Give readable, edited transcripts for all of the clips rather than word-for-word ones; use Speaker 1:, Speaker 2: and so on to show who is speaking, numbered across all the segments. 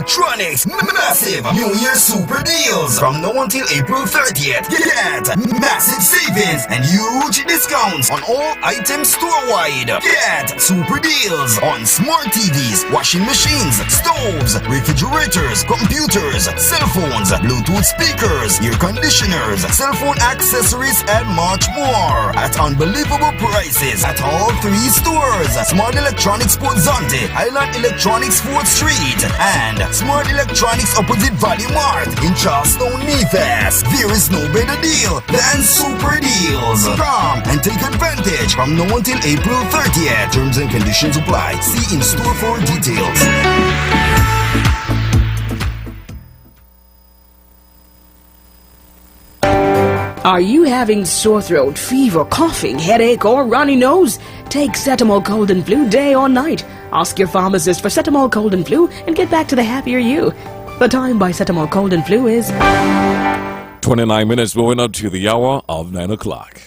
Speaker 1: Electronics massive New Year super deals from now until April 30th. Get massive savings and huge discounts on all items store-wide. Get super deals on smart TVs, washing machines, stoves, refrigerators, computers, cell phones, Bluetooth speakers, air conditioners, cell phone accessories, and much more at unbelievable prices at all 3 stores: Smart Electronics Port Zonte, Island Electronics 4th Street, and Smart Electronics opposite Valley Mart in Charlestown, Memphis. There is no better deal than super deals. Come and take advantage from now until April 30th. Terms and conditions apply. See in store for details.
Speaker 2: Are you having sore throat, fever, coughing, headache, or runny nose? Take Cetamol Cold and Flu day or night. Ask your pharmacist for Cetamol Cold and Flu and get back to the happier you. The time by Cetamol Cold and Flu is
Speaker 3: 29 minutes moving up to the hour of 9 o'clock.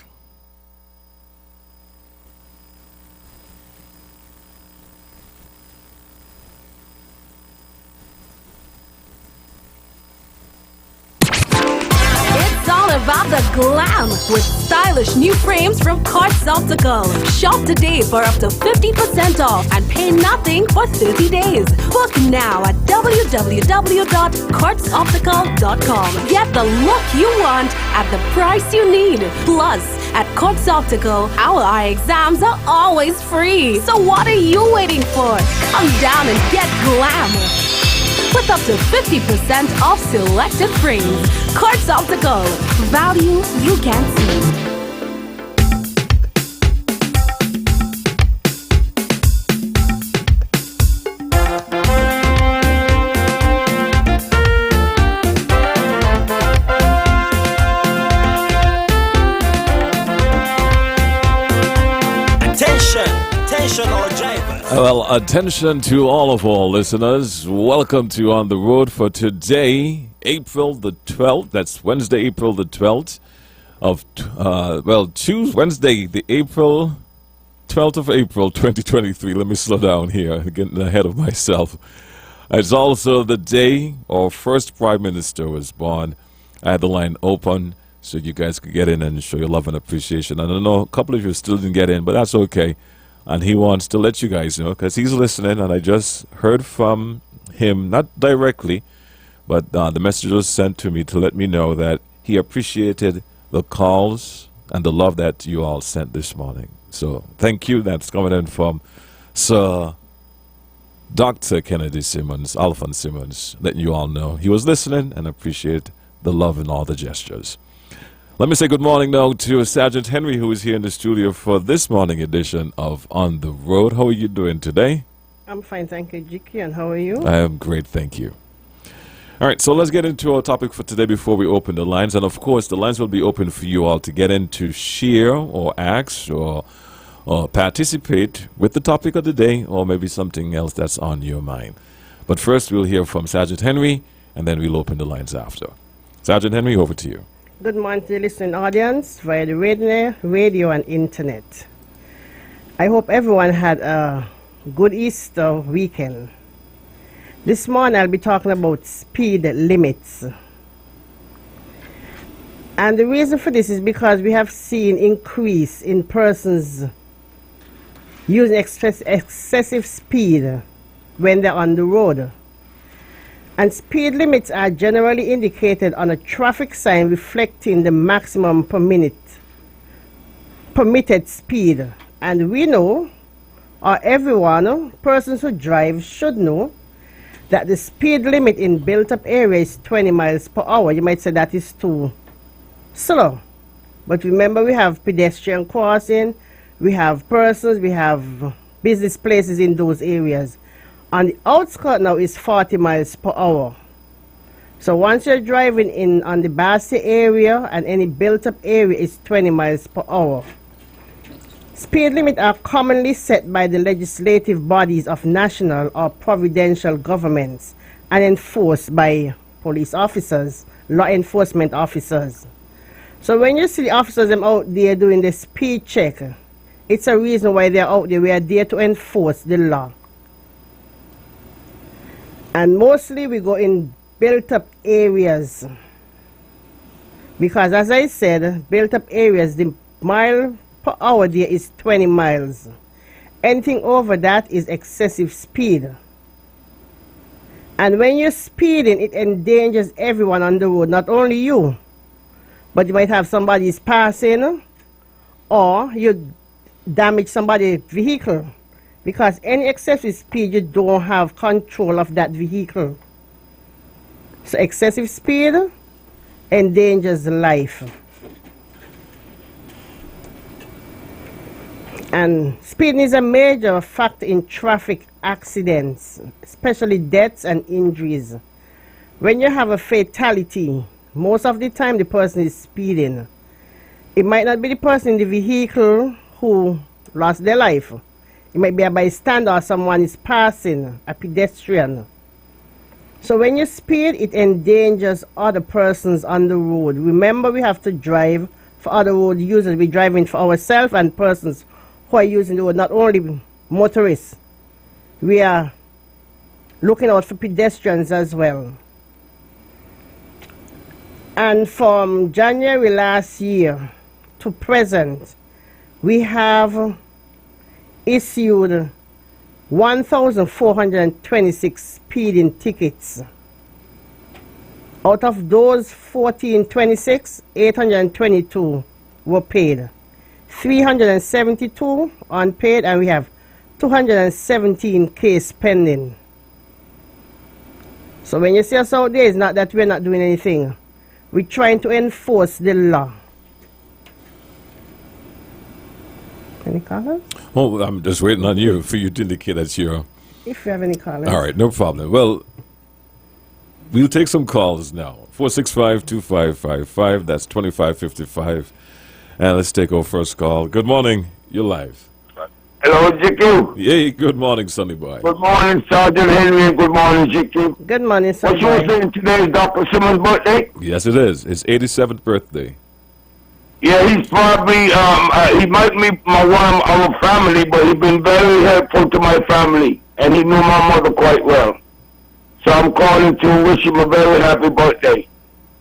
Speaker 4: About the glam with stylish new frames from Quartz Optical. Shop today for up to 50% off and pay nothing for 30 days. Book now at www.quartzoptical.com. Get the look you want at the price you need. Plus, at Quartz Optical, our eye exams are always free. So what are you waiting for? Come down and get glam with up to 50% off selected frames. Quartz Optical. Value you can't see.
Speaker 5: Attention all drivers.
Speaker 3: Well, attention to all of our listeners. Welcome to On the Road for today, April the 12th. That's Wednesday, April the 12th of, Wednesday, the 12th of April, 2023. Let me slow down here, getting ahead of myself. It's also the day our first Prime Minister was born. I had the line open so you guys could get in and show your love and appreciation. And I know a couple of you still didn't get in, but that's okay. And he wants to let you guys know because he's listening, and I just heard from him, not directly, but the message was sent to me to let me know that he appreciated the calls and the love that you all sent this morning. So thank you. That's coming in from Sir Dr. Kennedy Simmons, Alphonse Simmons, letting you all know he was listening and appreciate the love and all the gestures. Let me say good morning now to Sergeant Henry, who is here in the studio for this morning edition of On the Road. How are you doing today?
Speaker 6: I'm fine, thank you, Jiki, and how are you?
Speaker 3: I am great, thank you. All right, so let's get into our topic for today before we open the lines. And, of course, the lines will be open for you all to get in to share or ask or participate with the topic of the day or maybe something else that's on your mind. But first, we'll hear from Sergeant Henry, and then we'll open the lines after. Sergeant Henry, over to you.
Speaker 6: Good morning to the listening audience via the radio and internet. I hope everyone had a good Easter weekend. This morning I'll be talking about speed limits. And the reason for this is because we have seen increase in persons using excessive speed when they're on the road. And speed limits are generally indicated on a traffic sign reflecting the maximum permitted speed. And we know, or everyone, persons who drive should know, that the speed limit in built-up areas is 20 miles per hour. You might say that is too slow. But remember, we have pedestrian crossing, we have persons, we have business places in those areas. On the outskirts now is 40 miles per hour. So once you're driving in on the Bassi area and any built-up area is 20 miles per hour. Speed limits are commonly set by the legislative bodies of national or provincial governments and enforced by police officers, law enforcement officers. So when you see the officers out there doing the speed check, it's a reason why they're out there. We are there to enforce the law. And mostly we go in built-up areas. Because as I said, built-up areas, the mile per hour there is 20 miles. Anything over that is excessive speed. And when you're speeding, it endangers everyone on the road, not only you, but you might have somebody's passing, or you damage somebody's vehicle. Because any excessive speed, you don't have control of that vehicle. So excessive speed endangers life. And speeding is a major factor in traffic accidents, especially deaths and injuries. When you have a fatality, most of the time the person is speeding. It might not be the person in the vehicle who lost their life. It might be a bystander or someone is passing, a pedestrian. So when you speed, it endangers other persons on the road. Remember, we have to drive for other road users. We're driving for ourselves and persons who are using the road, not only motorists. We are looking out for pedestrians as well. And from January last year to present, we have issued 1,426 speeding tickets. Out of those 1,426, 822 were paid. 372 unpaid, and we have 217 cases pending. So when you see us out there, it's not that we're not doing anything. We're trying to enforce the law. Any callers?
Speaker 3: Oh, I'm just waiting on you for you to indicate that you're...
Speaker 6: If you have any callers.
Speaker 3: All right, no problem. Well, we'll take some calls now. 465-2555, that's 2555. And let's take our first call. Good morning. You're live.
Speaker 7: Hello, GQ.
Speaker 3: Yay, good morning, Sonny Boy.
Speaker 7: Good morning, Sergeant Henry. Good morning, GQ.
Speaker 6: Good morning, sir.
Speaker 7: What you were saying today is Dr. Simmons' birthday?
Speaker 3: Yes, it is. It's 87th birthday.
Speaker 7: Yeah, he's probably, he might be one of our family, but he's been very helpful to my family. And he knew my mother quite well. So I'm calling to wish him a very happy birthday.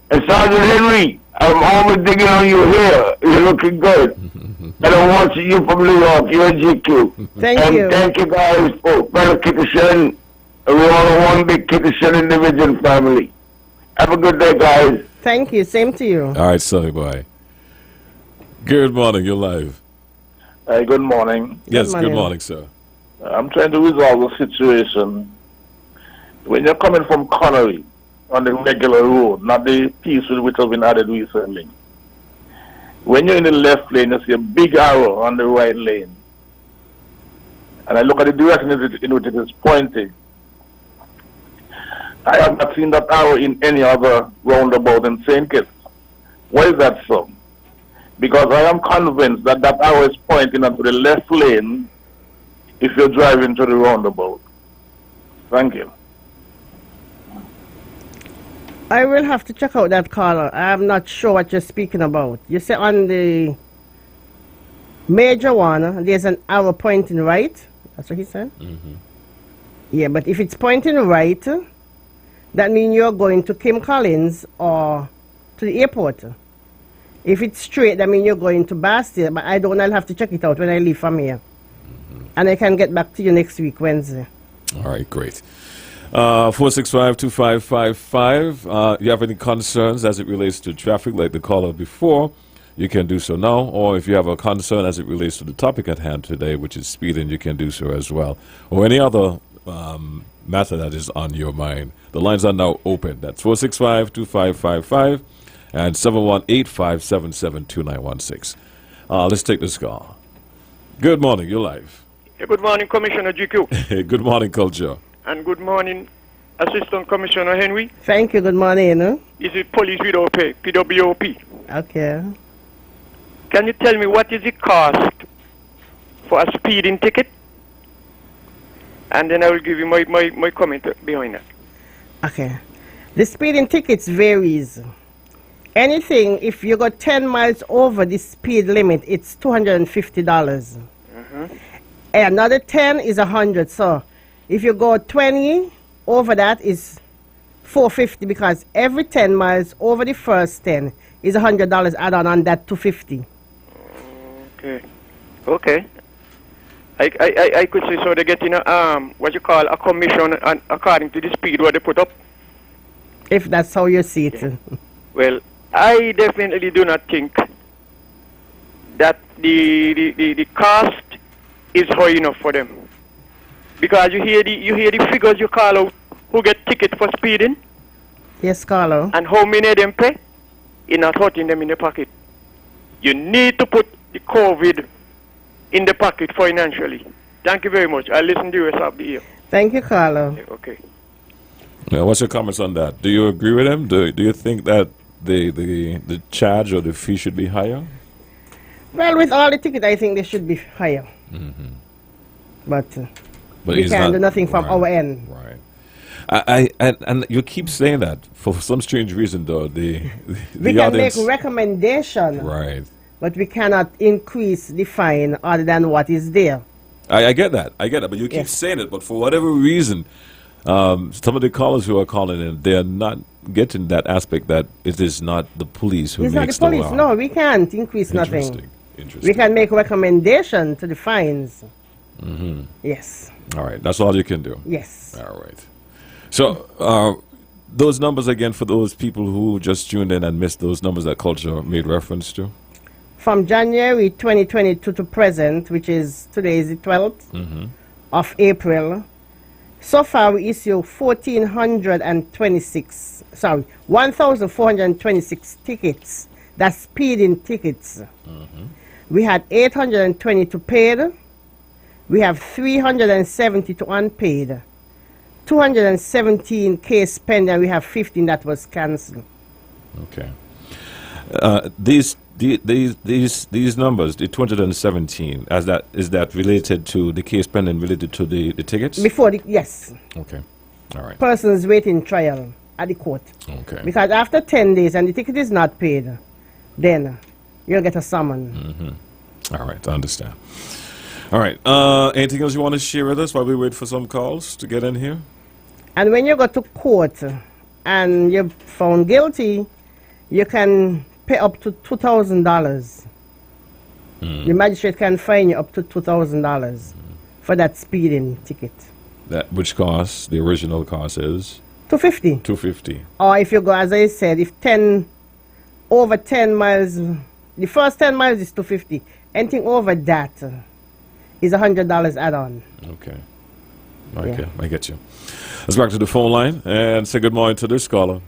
Speaker 7: And Sergeant Henry, I'm always digging on your hair. You're looking good. And I'm watching you from New York. You're a GQ.
Speaker 6: Thank
Speaker 7: and
Speaker 6: you.
Speaker 7: Thank you guys for fellow Kikishan. We're all one big Kikishan individual family. Have a good day, guys.
Speaker 6: Thank you. Same to you.
Speaker 3: All right, Sonny Boy. Good morning. You're live.
Speaker 7: Hey, good morning.
Speaker 3: Yes,
Speaker 6: morning.
Speaker 3: good morning, sir.
Speaker 7: I'm trying to resolve the situation. When you're coming from Connery on the regular road, not the piece which has been added recently, when you're in the left lane, you see a big arrow on the right lane. And I look at the direction in which it is pointing. I have not seen that arrow in any other roundabout in St. Kitts. Why is that so? Because I am convinced that that arrow is pointing onto the left lane if you're driving to the roundabout. Thank you.
Speaker 6: I will have to check out that caller. I'm not sure what you're speaking about. You say on the major one, there's an arrow pointing right. That's what he said?
Speaker 3: Mm-hmm.
Speaker 6: Yeah, but if it's pointing right, that means you're going to Kim Collins or to the airport. If it's straight, that means you're going to Bastille. But I don't know. I'll have to check it out when I leave from here. And I can get back to you next week, Wednesday.
Speaker 3: All right, great. 465-2555. You have any concerns as it relates to traffic, like the caller before, you can do so now. Or if you have a concern as it relates to the topic at hand today, which is speeding, you can do so as well. Or any other matter that is on your mind. The lines are now open. That's 465-2555 and 718-577-2916. Let's take this call. Good morning. You're live.
Speaker 8: Good morning, Commissioner GQ.
Speaker 3: Good morning, Culture.
Speaker 8: And good morning, Assistant Commissioner Henry.
Speaker 6: Thank you. Good morning.
Speaker 8: Is it Police Without Pay, PWOP?
Speaker 6: Okay.
Speaker 8: Can you tell me what is the cost for a speeding ticket? And then I will give you my comment behind that.
Speaker 6: Okay. The speeding tickets varies. Anything, if you go 10 miles over the speed limit, it's $250. Another 10 is $100. So if you go 20 over that is $450 because every 10 miles over the first 10 is $100 add-on on that $250.
Speaker 8: Okay. Okay. I could say so they're getting what you call a commission according to the speed what they put up.
Speaker 6: If that's how you see it.
Speaker 8: Yeah. Well, I definitely do not think that the cost is high enough for them. Because you hear the figures you call out who get ticket for speeding.
Speaker 6: Yes, Carlo.
Speaker 8: And how many of them pay? You're not hurting them in the pocket. You need to put the COVID in the pocket financially. Thank you very much. I'll listen to you rest of the year.
Speaker 6: Thank you, Carlo.
Speaker 8: Okay.
Speaker 3: Now, what's your comments on that? Do you agree with him? Do you think that the charge or the fee should be higher?
Speaker 6: Well, with all the tickets, I think they should be higher.
Speaker 3: Mm-hmm.
Speaker 6: But we
Speaker 3: it's
Speaker 6: can't
Speaker 3: not-
Speaker 6: do nothing from
Speaker 3: right,
Speaker 6: our end.
Speaker 3: Right. And you keep saying that for some strange reason, though. The
Speaker 6: We can
Speaker 3: audience,
Speaker 6: make recommendation,
Speaker 3: right.
Speaker 6: but we cannot increase the fine other than what is there.
Speaker 3: I get that. But you keep
Speaker 6: Yes.
Speaker 3: saying it. But for whatever reason, some of the callers who are calling in, they're not getting that aspect that it is not the police who
Speaker 6: It's not the
Speaker 3: makes
Speaker 6: police.
Speaker 3: law.
Speaker 6: No, we can't increase
Speaker 3: Interesting.
Speaker 6: nothing.
Speaker 3: Interesting.
Speaker 6: We can make recommendation to the fines.
Speaker 3: Mm-hmm.
Speaker 6: Yes.
Speaker 3: All right. That's all you can do.
Speaker 6: Yes.
Speaker 3: All right. So, those numbers again for those people who just tuned in and missed those numbers that Culture made reference to.
Speaker 6: From January 2022 to present, which is today is the 12th of April, so far we issue 1,426 tickets. That's speeding tickets. We had 822 paid. We have 372 unpaid. 217 case pending. We have 15 that was cancelled.
Speaker 3: Okay. These numbers, the 217, is that related to the case pending, related to the tickets?
Speaker 6: Yes.
Speaker 3: Okay. All right.
Speaker 6: Persons waiting trial at the court.
Speaker 3: Okay.
Speaker 6: Because after 10 days and the ticket is not paid, then you'll get a summon.
Speaker 3: All right. I understand. All right. Anything else you want to share with us while we wait for some calls to get in here?
Speaker 6: And when you go to court and you're found guilty, you can pay up to $2,000. The magistrate can fine you up to $2,000 for that speeding ticket.
Speaker 3: That which cost, the original cost is
Speaker 6: $250.
Speaker 3: $250.
Speaker 6: Or if you go, as I said, if over 10 miles, the first 10 miles is $250. Anything over that is $100 add-on.
Speaker 3: Okay. I get you. Let's back to the phone line and say good morning to this caller.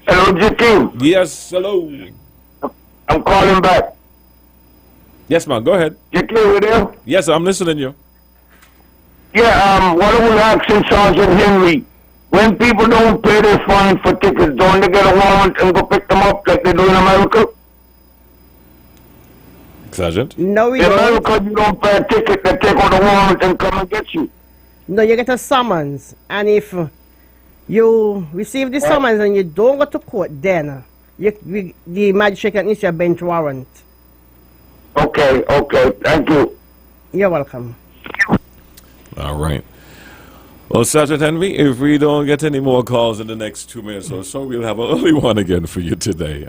Speaker 7: Hello, GT.
Speaker 3: Yes, hello.
Speaker 7: I'm calling back.
Speaker 3: Yes, man, go ahead.
Speaker 7: GT, you there?
Speaker 3: Yes, I'm listening to you.
Speaker 7: Yeah, what I was asking Sergeant Henry, when people don't pay their fine for tickets, don't they get a warrant and go pick them up like they do in America?
Speaker 3: Sergeant?
Speaker 6: No, we
Speaker 7: In
Speaker 6: don't.
Speaker 7: America, you don't pay a ticket, they take out a warrant and come and get you.
Speaker 6: No, you get a summons. And if you receive the summons and you don't go to court, then the magistrate can issue a bench warrant.
Speaker 7: Okay, thank you.
Speaker 6: You're welcome.
Speaker 3: All right. Well, Sergeant Henry, if we don't get any more calls in the next 2 minutes or so, we'll have an early one again for you today.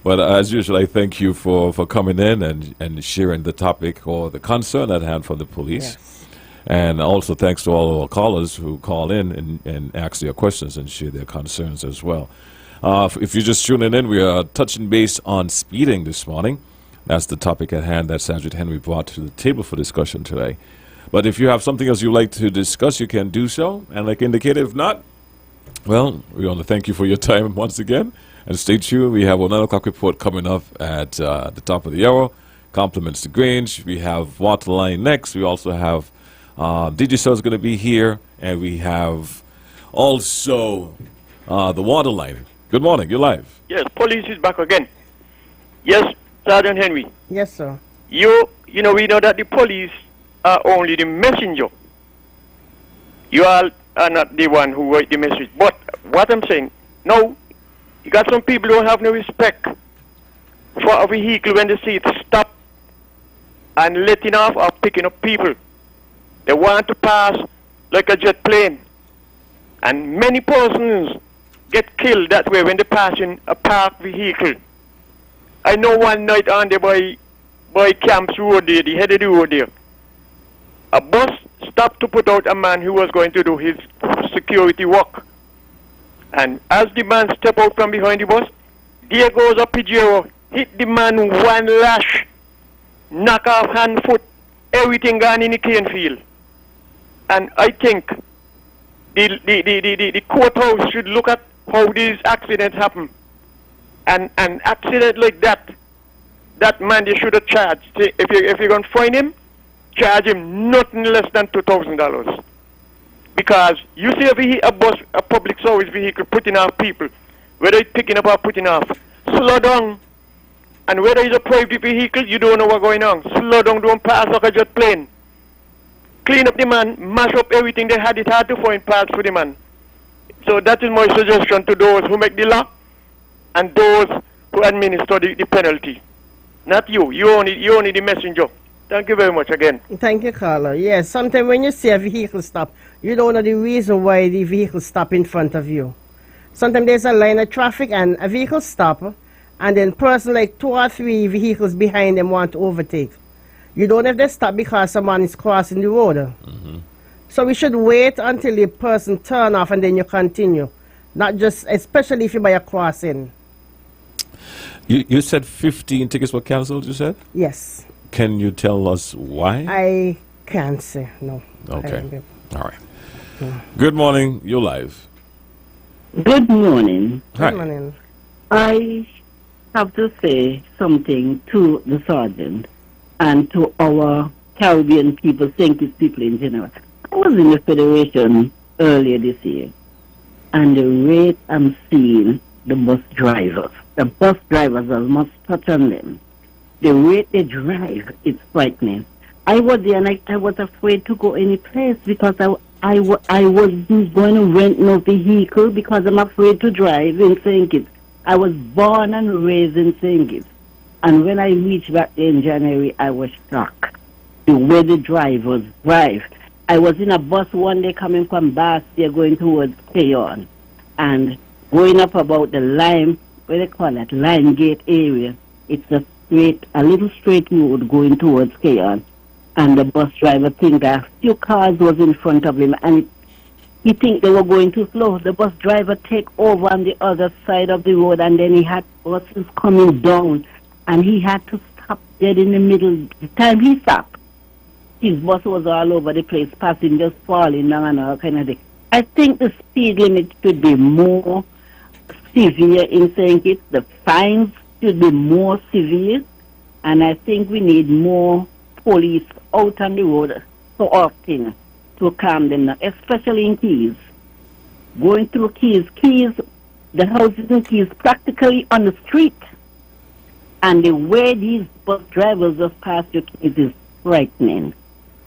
Speaker 3: But as usual, I thank you for coming in and sharing the topic or the concern at hand for the police.
Speaker 6: Yes.
Speaker 3: And also thanks to all of our callers who call in and ask their questions and share their concerns as well. If you're just tuning in, we are touching base on speeding this morning. That's the topic at hand that Sergeant Henry brought to the table for discussion today. But if you have something else you'd like to discuss, you can do so. And like indicated, if not, well, we want to thank you for your time once again. And stay tuned. We have a 9 o'clock report coming up at the top of the hour. Compliments to Grange. We have Waterline next. We also have Digicel is going to be here. And we have also the Waterline. Good morning. You're live.
Speaker 8: Yes, police is back again. Yes, Sergeant Henry.
Speaker 6: Yes, sir.
Speaker 8: You know, we know that the police are only the messenger. You all are not the one who write the message. But what I'm saying, no, you got some people who don't have no respect for a vehicle when they see it stop and letting off or picking up people. They want to pass like a jet plane. And many persons get killed that way when they pass in a parked vehicle. I know one night on there by Camps Road there, the head of the road there, a bus stopped to put out a man who was going to do his security work. And as the man stepped out from behind the bus, there goes a Pajero, hit the man one lash, knock off hand, foot, everything gone in the cane field. And I think the courthouse should look at how these accidents happen. And an accident like that man they should have charged. If you're going to find him, charge him nothing less than $2,000. Because you see a bus, a public service vehicle putting off people, whether it's picking up or putting off, slow down. And whether it's a private vehicle, you don't know what's going on. Slow down, don't pass like a jet plane. Clean up the man, mash up everything they had. It hard to find parts for the man. So that is my suggestion to those who make the law and those who administer the penalty. Not you. You only the messenger. Thank you very much again.
Speaker 6: Thank you, caller. Yes, sometimes when you see a vehicle stop, you don't know the reason why the vehicle stop in front of you. Sometimes there's a line of traffic and a vehicle stop, and then person like 2 or 3 vehicles behind them want to overtake. You don't have to stop because someone is crossing the road. Mm-hmm. So we should wait until the person turn off and then you continue. Not just, especially if you buy a crossing.
Speaker 3: You said 15 tickets were cancelled, you said?
Speaker 6: Yes.
Speaker 3: Can you tell us why?
Speaker 6: I can't say, no.
Speaker 3: Okay. All right. Yeah. Good morning. You're live.
Speaker 9: Good morning.
Speaker 3: Hi.
Speaker 6: Good morning.
Speaker 9: I have to say something to the sergeant and to our Caribbean people, St. Kitts people in general. I was in the Federation earlier this year, and the rate I'm seeing the bus drivers I must touch on them. The rate they drive, it's frightening. I was there and I was afraid to go any place because I wasn't going to rent no vehicle because I'm afraid to drive in St. Kitts. I was born and raised in St. Kitts. And when I reached back there in January, I was shocked. The way the drivers drive. I was in a bus one day coming from Bastia going towards Cayon. And going up about the Lime, what they call it, Lime Gate area. It's a little straight road going towards Cayon. And the bus driver think that a few cars was in front of him and he think they were going too slow. The bus driver take over on the other side of the road and then he had buses coming down and he had to stop dead in the middle. The time he stopped, his bus was all over the place, passengers falling down and all kind of thing. I think the speed limit should be more severe in St. Kitts. The fines should be more severe. And I think we need more police out on the road so often to calm them down, especially in Keys. Going through Keys, the houses in Keys practically on the street. And the way these bus drivers just pass through Keys is frightening.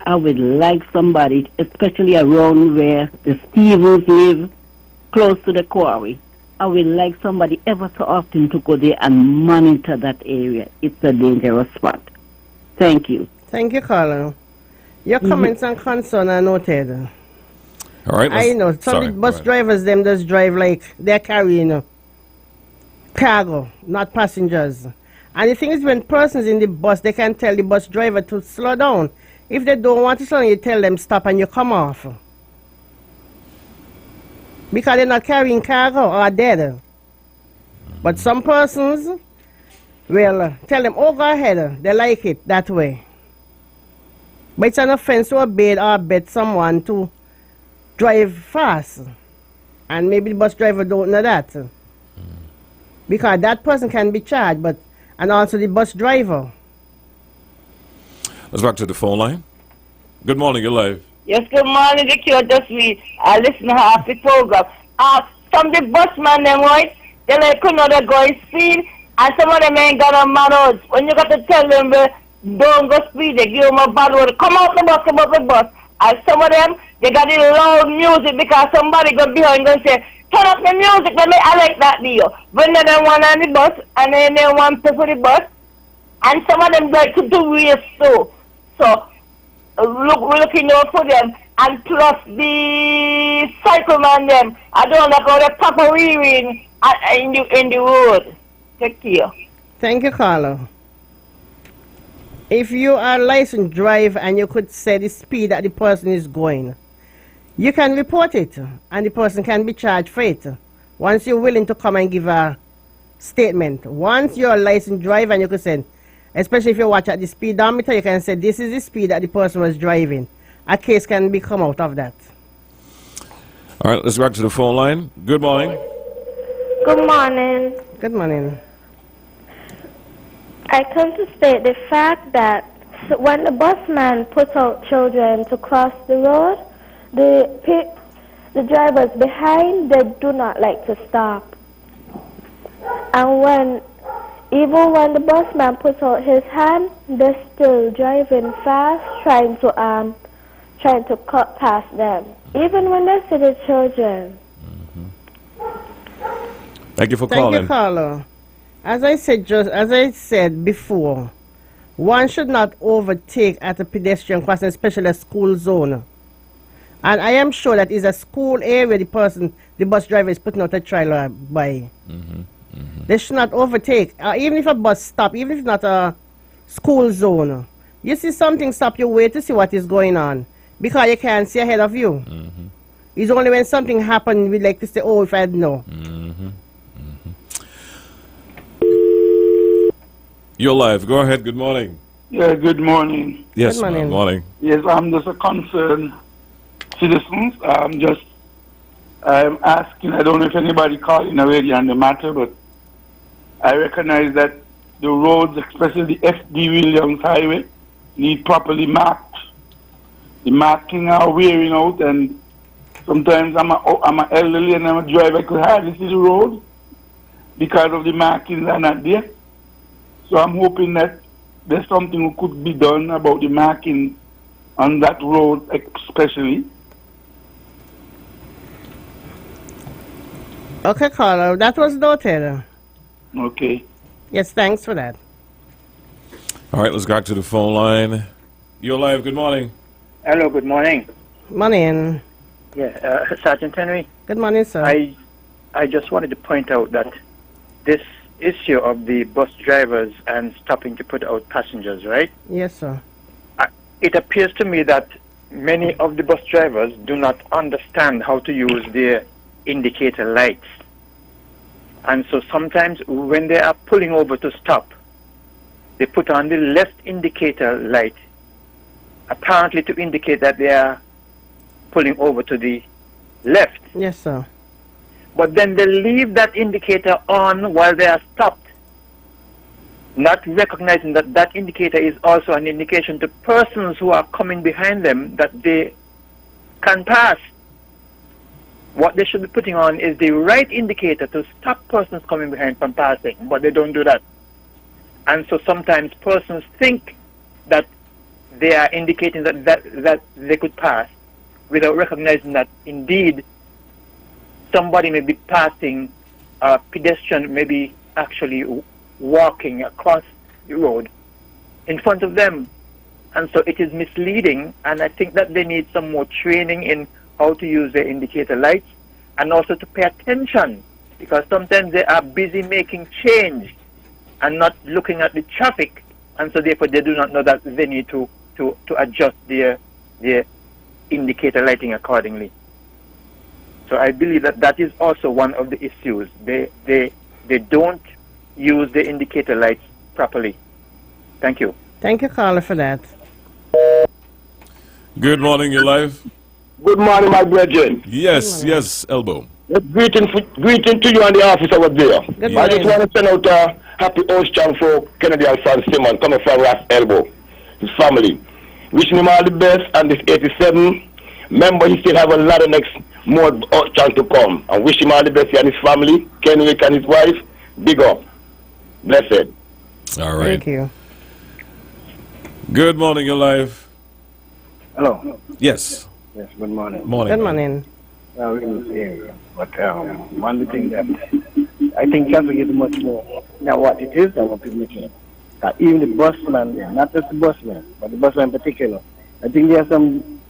Speaker 9: I would like somebody, especially around where the Stevens live, close to the quarry, I would like somebody ever so often to go there and monitor that area. It's a dangerous spot. Thank you.
Speaker 6: Thank you, Carla. Your comments and concerns are noted.
Speaker 3: All right.
Speaker 6: I know. Some of the bus drivers, them just drive like they're carrying cargo, not passengers. And the thing is, when persons in the bus, they can tell the bus driver to slow down. If they don't want to slow down, you tell them stop and you come off. Because they're not carrying cargo or dead. But some persons will tell them, oh, go ahead. They like it that way. But it's an offense to obey or bet someone to drive fast. And maybe the bus driver don't know that. Because that person can be charged, and also the bus driver.
Speaker 3: Let's back to the phone line. Good morning, you're live.
Speaker 10: Yes, good morning, the cure just me. I listen to half the program. Some of the busman them, right? They like, they're going speed, and some of them ain't got a manners. When you got to tell them, don't go speed, they give them a bad word. Come out the bus. And some of them, they got the loud music because somebody got behind and say, turn up the music, I like that deal. When they don't want on the bus, and then they want to for the bus, and some of them like to do race too. So, we're looking out for them. and plus the cycleman them. I don't like all the proper weaving in the road. Take care.
Speaker 6: Thank you, Carlo. If you are licensed driver and you could say the speed that the person is going, you can report it and the person can be charged for it. Once you're willing to come and give a statement. Once you're a licensed driver and you can say, especially if you watch at the speedometer, you can say this is the speed that the person was driving. A case can be come out of that.
Speaker 3: All right, let's go back to the phone line. Good morning.
Speaker 11: Good morning.
Speaker 6: Good morning.
Speaker 11: I come to state the fact that when the busman puts out children to cross the road, the drivers behind, they do not like to stop. And even when the busman puts out his hand, they're still driving fast, trying to cut past them, even when they see the children.
Speaker 3: Thank you for calling.
Speaker 6: Thank you, Carlo. As I said before, one should not overtake at a pedestrian crossing, especially a school zone. And I am sure that is a school area the bus driver is putting out a trailer by. They should not overtake. Even if a bus stop, even if it's not a school zone, you see something stop, you wait to see what is going on. Because you can't see ahead of you. It's only when something happens we like to say, oh, if I had known.
Speaker 3: You're live. Go ahead. Good morning.
Speaker 12: Yeah, good morning.
Speaker 3: Yes, good morning.
Speaker 12: Yes, I'm just a concerned citizen. I'm asking, I don't know if anybody called in already on the matter, but I recognize that the roads, especially the F.D. Williams Highway, need properly marked. The marking are wearing out, and sometimes I'm an elderly and I'm a driver, I could hardly see the road because of the markings are not there. So I'm hoping that there's something that could be done about the marking on that road especially.
Speaker 6: Okay, Carlo, that was noted.
Speaker 12: Okay.
Speaker 6: Yes, thanks for that.
Speaker 3: All right, let's go back to the phone line. You're live. Good morning.
Speaker 13: Hello, good morning.
Speaker 6: Morning.
Speaker 13: Yeah, Sergeant Henry.
Speaker 6: Good morning, sir.
Speaker 13: I just wanted to point out that this issue of the bus drivers and stopping to put out passengers, right?
Speaker 6: Yes, sir.
Speaker 13: It appears to me that many of the bus drivers do not understand how to use their indicator lights. And so sometimes when they are pulling over to stop, they put on the left indicator light, apparently to indicate that they are pulling over to the left.
Speaker 6: Yes, sir.
Speaker 13: But then they leave that indicator on while they are stopped, not recognizing that that indicator is also an indication to persons who are coming behind them that they can pass. What they should be putting on is the right indicator to stop persons coming behind from passing, but they don't do that. And so sometimes persons think that they are indicating that they could pass without recognizing that indeed somebody may be passing, a pedestrian may be actually walking across the road in front of them. And so it is misleading, and I think that they need some more training in how to use their indicator lights and also to pay attention, because sometimes they are busy making change and not looking at the traffic, and so therefore they do not know that they need to adjust their indicator lighting accordingly. So I believe that is also one of the issues. They don't use the indicator lights properly. Thank you.
Speaker 6: Thank you, Carla, for that.
Speaker 3: Good morning, you're live.
Speaker 7: Good morning, my brethren.
Speaker 3: Yes, yes, Elbow.
Speaker 7: Greeting to you and the office over there.
Speaker 6: Good
Speaker 7: I just want to send out a happy Ocean for Kennedy Alphonse Simon coming from Ras Elbow, his family. Wishing him all the best, and this 87. Remember, he still have a lot of more chance to come. And wish him all the best, he and his family, Kenwick and his wife. Big up. Blessed.
Speaker 3: All right.
Speaker 6: Thank you.
Speaker 3: Good morning, you're live.
Speaker 14: Hello.
Speaker 3: Yes.
Speaker 14: Yes, good morning.
Speaker 3: Morning.
Speaker 6: Good morning.
Speaker 14: We're in this area. But one thing that I think traffic is much more than what it is than what people think. Even the busman, not just the busman, but the busman in particular, I think there are some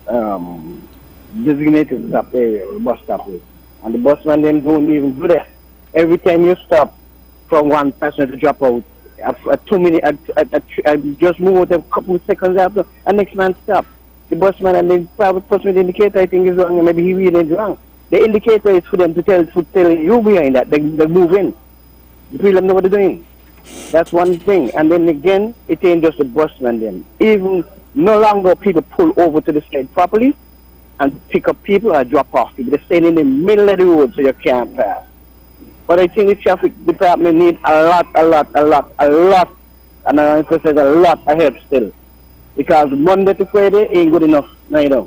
Speaker 14: designated stop area, the bus stop is. And the busman then don't even do that. Every time you stop from one passenger to drop out, a 2 minute, just move out a couple of seconds after, and next man stop. The busman and the private person with the indicator, I think, is wrong, and maybe he really is wrong. The indicator is for them to tell you behind that. They move in. The people know what they're doing. That's one thing. And then again, it ain't just the busman then. Even no longer people pull over to the side properly and pick up people or drop off people. They're staying in the middle of the road so you can't pass. But I think the traffic department needs a lot, and I emphasize a lot of help still. Because Monday to Friday ain't good enough neither.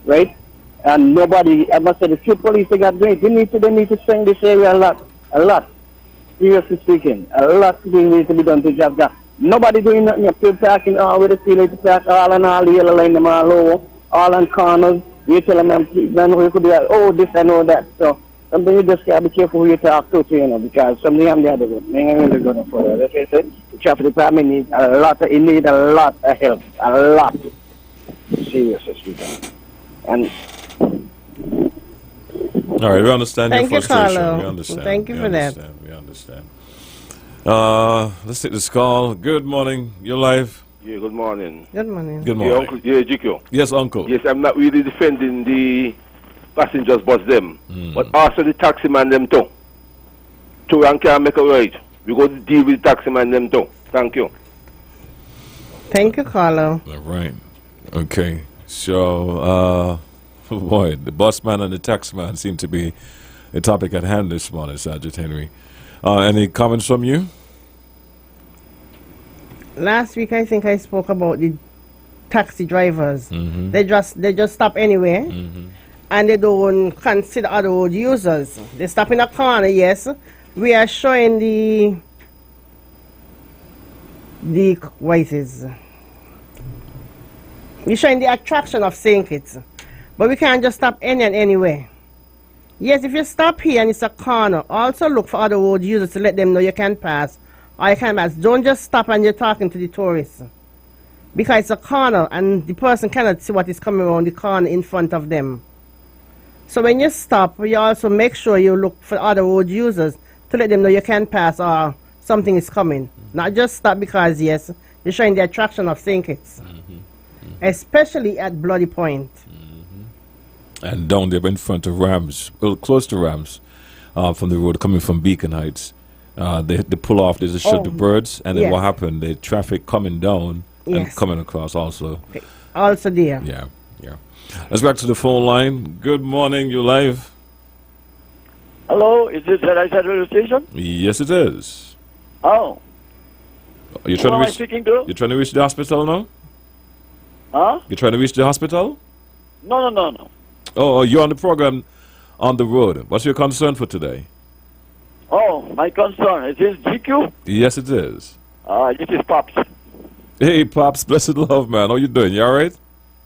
Speaker 14: Right? And nobody, I must say, the few police they got doing, they need to strengthen this area a lot. Seriously speaking, a lot of things need to be done to job that. Nobody doing nothing. People parking all with the feeling to park all and all, the yellow line them all over, all on corners. You tell them, you could be like, oh, this and all that. So, something you just gotta be careful who you talk to, you know, because something I'm the other one. I ain't really going for that. That's what I said. The traffic department needs a lot of help. A lot. Seriously speaking. And
Speaker 3: all right, we understand
Speaker 6: Thank
Speaker 3: your
Speaker 6: you,
Speaker 3: frustration.
Speaker 6: Carlo.
Speaker 3: We understand.
Speaker 6: Thank you for that.
Speaker 3: We understand. Let's take this call. Good morning. You're live.
Speaker 15: Yeah, good morning.
Speaker 6: Good morning.
Speaker 3: Good morning.
Speaker 15: Yeah, Uncle, yeah, GQ.
Speaker 3: Yes, Uncle.
Speaker 15: Yes, I'm not really defending the passengers bus them, but also the taxi man them too. Two and can make a right. We go to deal with the taxi man them too. Thank you.
Speaker 6: Thank you, Carlo.
Speaker 3: All right. Okay. So, boy, the busman and the taxman seem to be a topic at hand this morning, Sergeant Henry. Any comments from you?
Speaker 6: Last week, I think I spoke about the taxi drivers.
Speaker 3: Mm-hmm.
Speaker 6: They just stop anywhere, and they don't consider other road users. They stop in a corner. Yes, we are showing the what it is. We're showing the attraction of St. Kitts, but we can't just stop any and anywhere. Yes, if you stop here and it's a corner, also look for other road users to let them know you can pass. Or you can pass. Don't just stop and you're talking to the tourists. Because it's a corner and the person cannot see what is coming around the corner in front of them. So when you stop, you also make sure you look for other road users to let them know you can pass or something is coming. Not just stop because, yes, you're showing the attraction of St. Kitts. Especially at Bloody Point.
Speaker 3: And down there in front of Rams, well, close to Rams, from the road coming from Beacon Heights. They pull off, they just shoot the birds, and then what happened? The traffic coming down and coming across also.
Speaker 6: Also there.
Speaker 3: Yeah. Let's go back to the phone line. Good morning, you live.
Speaker 16: Hello, is this the right side radio station?
Speaker 3: Yes, it is.
Speaker 16: Oh.
Speaker 3: You're
Speaker 16: Who am I speaking to?
Speaker 3: You're trying to reach the hospital now?
Speaker 16: Huh?
Speaker 3: You're trying to reach the hospital?
Speaker 16: No.
Speaker 3: Oh, you're on the program on the road. What's your concern for today?
Speaker 16: Oh, my concern. Is this GQ?
Speaker 3: Yes, it is.
Speaker 16: This is Pops.
Speaker 3: Hey, Pops. Blessed love, man. How you doing? You all right?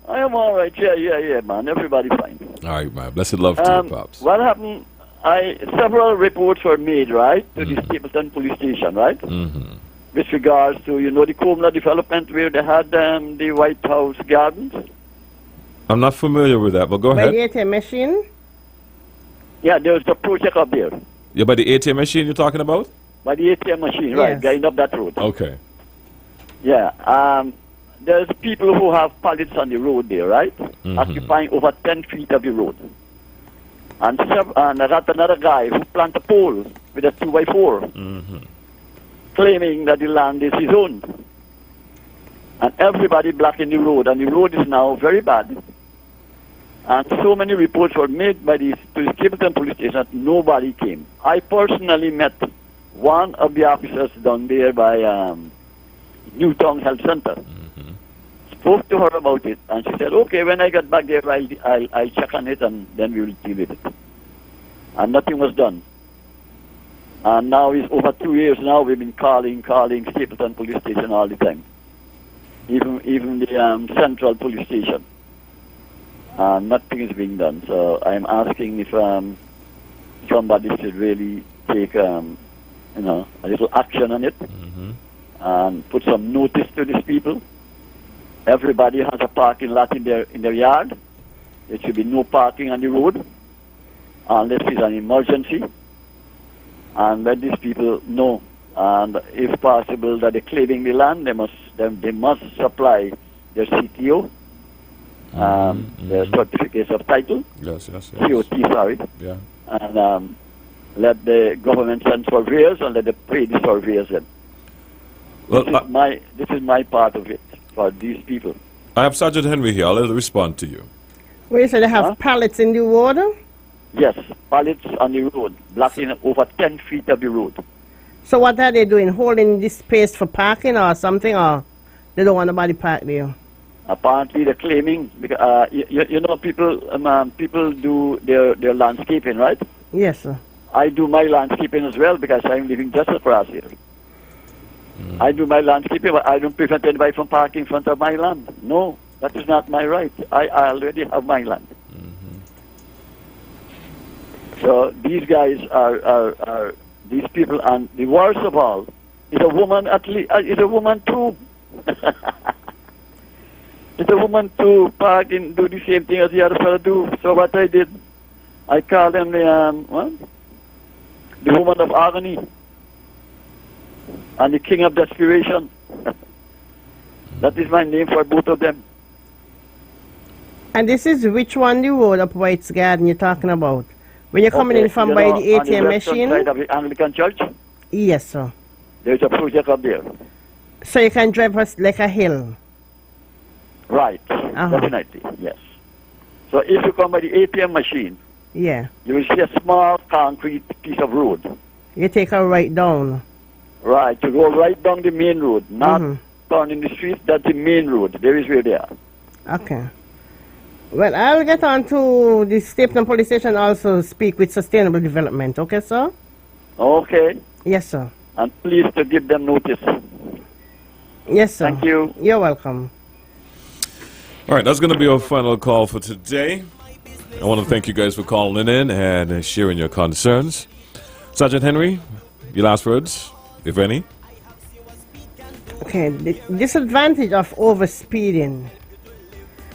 Speaker 16: I am all right. Yeah, man. Everybody fine.
Speaker 3: All right, man. Blessed love to you, Pops.
Speaker 16: What happened? Several reports were made, right, to the Stapleton police station, right? With regards to, the Kumla development where they had the White House gardens.
Speaker 3: I'm not familiar with that, but go ahead.
Speaker 6: By the ATM machine?
Speaker 16: Yeah, there's a project up there.
Speaker 3: Yeah, by the ATM machine you're talking about?
Speaker 16: By the ATM machine, right, going up that road.
Speaker 3: Okay.
Speaker 16: Yeah, there's people who have pallets on the road there, right? Occupying over 10 feet of the road. And another guy who planted a pole with a 2x4, claiming that the land is his own. And everybody blocking the road, and the road is now very bad. And so many reports were made by the Stapleton police station that nobody came. I personally met one of the officers down there by Newtown Health Center. Spoke to her about it, and she said, okay, when I get back there, I'll check on it, and then we will deal with it. And nothing was done. And now it's over 2 years now, we've been calling Stapleton police station all the time. Even the central police station. Nothing is being done. So I'm asking if somebody should really take a little action on it and put some notice to these people everybody has a parking lot in their yard. There should be no parking on the road unless it's an emergency. And let these people know, and if possible, that they're claiming the land, they must supply their CTO, their certificates of title.
Speaker 3: Yes.
Speaker 16: COT, sorry.
Speaker 3: Yeah.
Speaker 16: And let the government send surveyors and let them pay the surveyors in.
Speaker 3: Well,
Speaker 16: this is my part of it for these people.
Speaker 3: I have Sergeant Henry here. I'll respond to you.
Speaker 6: Where you say they have pallets in the water?
Speaker 16: Yes, pallets on the road, blocking over 10 feet of the road.
Speaker 6: So what are they doing? Holding this space for parking or something, or they don't want nobody park there?
Speaker 16: Apparently they're claiming, because, you know, people do their landscaping, right?
Speaker 6: Yes, sir.
Speaker 16: I do my landscaping as well because I'm living just across here. I do my landscaping, but I don't prevent anybody from parking in front of my land. No, that is not my right. I already have my land. So these guys are these people, and the worst of all is a woman. Is a woman too. It's a woman too. Park and do the same thing as the other fellow do. So what I did, I called them the woman of agony and the king of desperation. That is my name for both of them.
Speaker 6: And this is which one, the road up White's Garden you're talking about? When you're coming in from by the ATM
Speaker 16: on the
Speaker 6: machine?
Speaker 16: side of the Anglican Church?
Speaker 6: Yes, sir.
Speaker 16: There's a project up there.
Speaker 6: So you can drive us like a hill?
Speaker 16: Right. Definitely, yes. So if you come by the ATM machine,
Speaker 6: yeah,
Speaker 16: you will see a small concrete piece of road.
Speaker 6: You take a right down?
Speaker 16: Right, you go right down the main road, not down in the street, that's the main road. There is where they are.
Speaker 6: Okay. Well, I'll get on to the Stapleton Police Station, also speak with Sustainable Development, okay, sir?
Speaker 16: Okay.
Speaker 6: Yes, sir.
Speaker 16: And please to give them notice.
Speaker 6: Yes, sir.
Speaker 16: Thank you.
Speaker 6: You're welcome.
Speaker 3: All right, that's going to be our final call for today. I want to thank you guys for calling in and sharing your concerns. Sergeant Henry, your last words, if any?
Speaker 6: Okay, the disadvantage of overspeeding.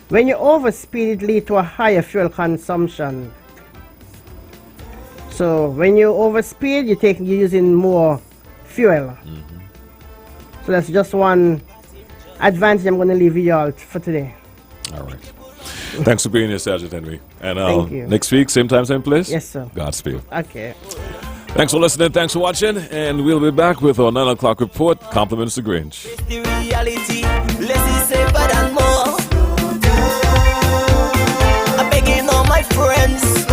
Speaker 6: When you overspeed, it leads to a higher fuel consumption. So when you overspeed, you're using more fuel. So that's just one advantage I'm going to leave you all for today.
Speaker 3: All right. Thanks for being here, Sergeant Henry. And
Speaker 6: Thank you.
Speaker 3: Next week, same time, same place?
Speaker 6: Yes, sir.
Speaker 3: Godspeed.
Speaker 6: Okay.
Speaker 3: Thanks for listening. Thanks for watching. And we'll be back with our 9 o'clock report. Compliments to Grange.
Speaker 5: The reality, less is safer than more. I'm begging all my friends.